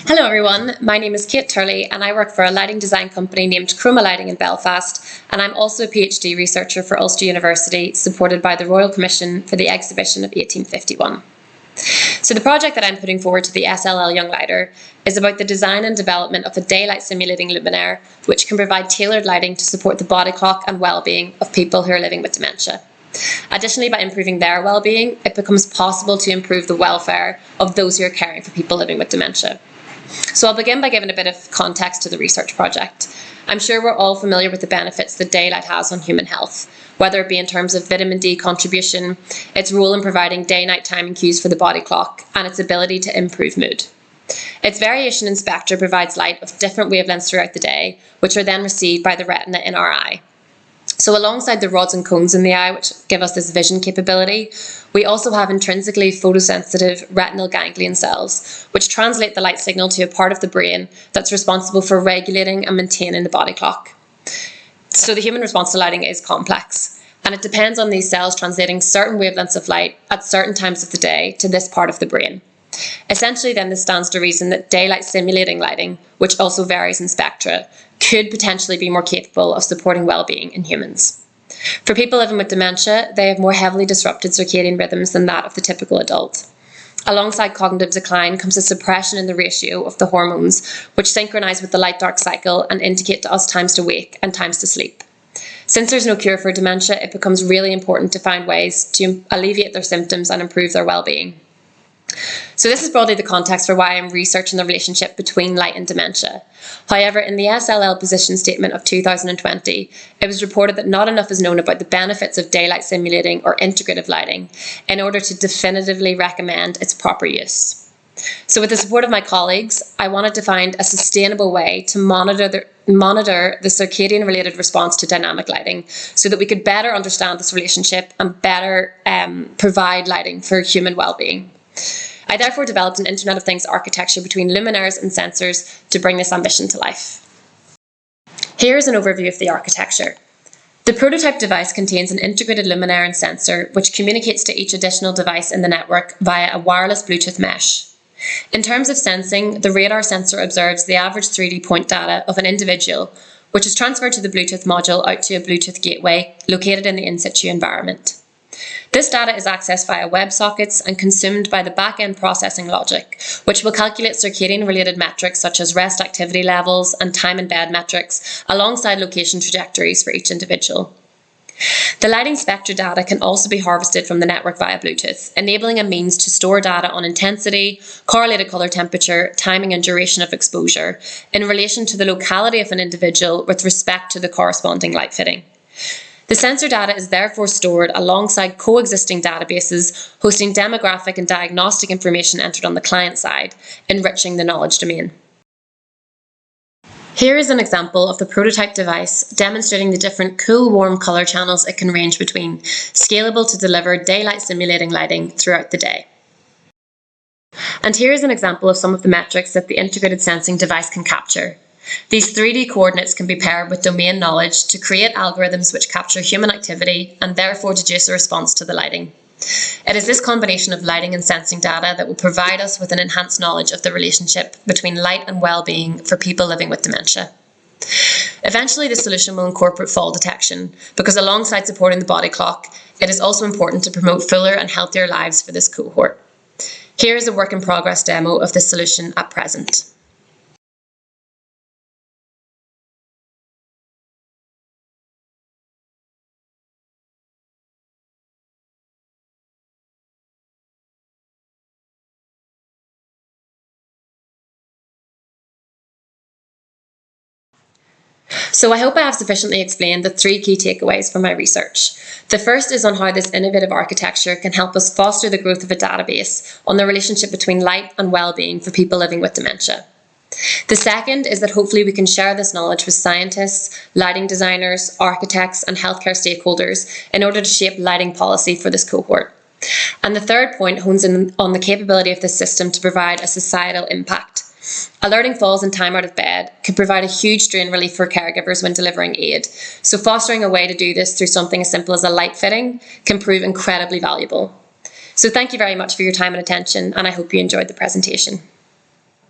Hello everyone, my name is Kate Turley and I work for a lighting design company named Chroma Lighting in Belfast, and I'm also a PhD researcher for Ulster University, supported by the Royal Commission for the Exhibition of 1851. So the project that I'm putting forward to the SLL Young Lighter is about the design and development of a daylight simulating luminaire which can provide tailored lighting to support the body clock and well-being of people who are living with dementia. Additionally, by improving their well-being, it becomes possible to improve the welfare of those who are caring for people living with dementia. So I'll begin by giving a bit of context to the research project. I'm sure we're all familiar with the benefits that daylight has on human health, whether it be in terms of vitamin D contribution, its role in providing day-night timing cues for the body clock, and its ability to improve mood. Its variation in spectra provides light of different wavelengths throughout the day, which are then received by the retina in our eye. So alongside the rods and cones in the eye, which give us this vision capability, we also have intrinsically photosensitive retinal ganglion cells, which translate the light signal to a part of the brain that's responsible for regulating and maintaining the body clock. So the human response to lighting is complex, and it depends on these cells translating certain wavelengths of light at certain times of the day to this part of the brain. Essentially then, this stands to reason that daylight simulating lighting, which also varies in spectra, could potentially be more capable of supporting well-being in humans. For people living with dementia, they have more heavily disrupted circadian rhythms than that of the typical adult. Alongside cognitive decline comes a suppression in the ratio of the hormones, which synchronise with the light-dark cycle and indicate to us times to wake and times to sleep. Since there's no cure for dementia, it becomes really important to find ways to alleviate their symptoms and improve their well-being. So this is broadly the context for why I'm researching the relationship between light and dementia. However, in the SLL position statement of 2020, it was reported that not enough is known about the benefits of daylight simulating or integrative lighting in order to definitively recommend its proper use. So with the support of my colleagues, I wanted to find a sustainable way to monitor the circadian related response to dynamic lighting so that we could better understand this relationship and better provide lighting for human well-being. I therefore developed an Internet of Things architecture between luminaires and sensors to bring this ambition to life. Here is an overview of the architecture. The prototype device contains an integrated luminaire and sensor which communicates to each additional device in the network via a wireless Bluetooth mesh. In terms of sensing, the radar sensor observes the average 3D point data of an individual, which is transferred to the Bluetooth module out to a Bluetooth gateway located in the in-situ environment. This data is accessed via WebSockets and consumed by the back-end processing logic, which will calculate circadian-related metrics such as rest activity levels and time in bed metrics, alongside location trajectories for each individual. The lighting spectra data can also be harvested from the network via Bluetooth, enabling a means to store data on intensity, correlated colour temperature, timing and duration of exposure in relation to the locality of an individual with respect to the corresponding light fitting. The sensor data is therefore stored alongside coexisting databases hosting demographic and diagnostic information entered on the client side, enriching the knowledge domain. Here is an example of the prototype device demonstrating the different cool-warm colour channels it can range between, scalable to deliver daylight simulating lighting throughout the day. And here is an example of some of the metrics that the integrated sensing device can capture. These 3D coordinates can be paired with domain knowledge to create algorithms which capture human activity and therefore deduce a response to the lighting. It is this combination of lighting and sensing data that will provide us with an enhanced knowledge of the relationship between light and well-being for people living with dementia. Eventually, the solution will incorporate fall detection because alongside supporting the body clock, it is also important to promote fuller and healthier lives for this cohort. Here is a work in progress demo of this solution at present. So I hope I have sufficiently explained the 3 key takeaways from my research. The first is on how this innovative architecture can help us foster the growth of a database on the relationship between light and well-being for people living with dementia. The second is that hopefully we can share this knowledge with scientists, lighting designers, architects and healthcare stakeholders in order to shape lighting policy for this cohort. And the third point hones in on the capability of this system to provide a societal impact. Alerting falls and time out of bed could provide a huge strain relief for caregivers when delivering aid. So fostering a way to do this through something as simple as a light fitting can prove incredibly valuable. So thank you very much for your time and attention, and I hope you enjoyed the presentation.